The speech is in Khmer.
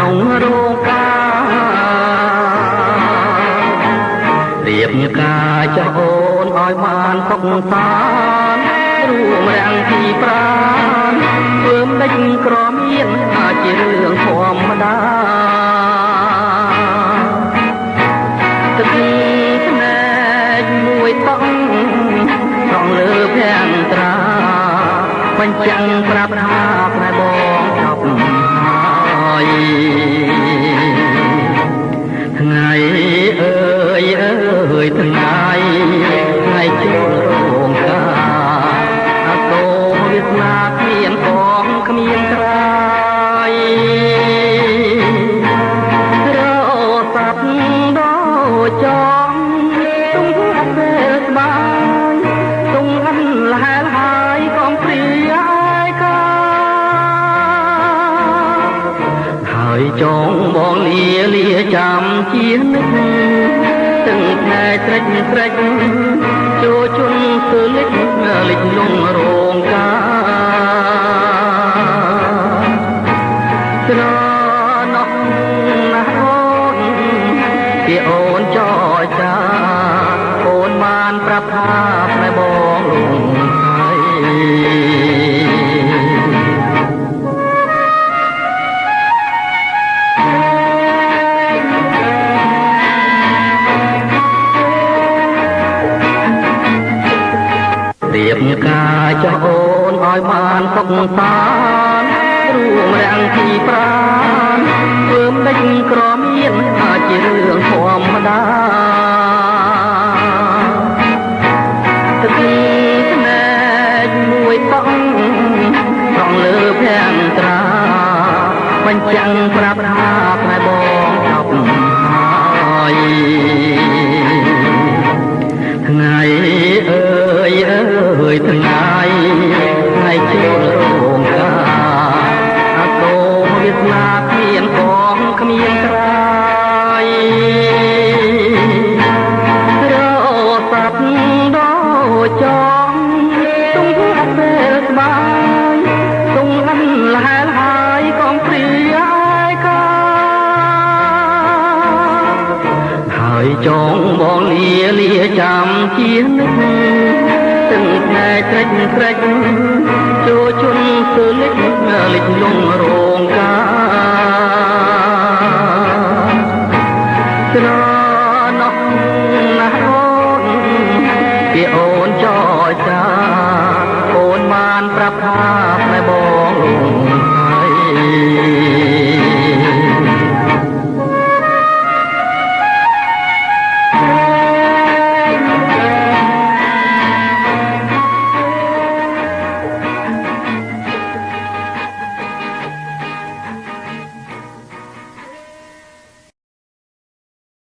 ក្នុងរោងការរៀបការចោលអូនឲ្យបានសុខសាន្តរួមរាំងទីប្រាណធ្វើដេញក្រមានជារឿងធម្មតាទឹកភ្នែកមួយតង់ត្រង់លើភាំងត្រាបញ្ចាំងប្រាប់ថាប្រែបងចប់ហើយថ្ងៃអើយអើយថ្ងៃចូលរោងការអកោវាសនាគ្មានផងគ្មានក្រៃរស័ព្ទដូចចង់ទុំអត់ពេលស្បាយទុំអត់លហែលហើយកងព្រាយកាហើយចងបងលាចាំជានឹកទាំងផ្នែកត្រេចចូលជន់ធ្វើលិចលងរោងការស្រណោះណាស់អូនពីអូនចោចាអូនបានប្រាប់ថាផ្លែបងលងហើយរៀបការចោលអូនឲ្យបានសុខសាន្តរួមរាំងទីប្រាណធ្វើដេញក្រមានជារឿងធម្មតាទឹកភ្នែកមួយតង់ត្រង់លើភាំងត្រាបញ្ចាំងប្រាប់ថាផ្លែបងចប់ហើយថ្ងៃអើយអើយថ្ងៃចូលរោងការអកោវាសនាគ្មានផងគ្មានក្រៃរស័ព្ទដូចចង់ទុំអត់ពេលស្បាយទុំអត់លហែលហើយកងព្រាយកាហើយចងបងលាចាំជានឹកទាំងផ្នែកត្រេចចូលជន់ធ្វើលិចលងរោងការស្រណោះណាស់អូនពីអូនចោចាអូនបានប្រាប់ថា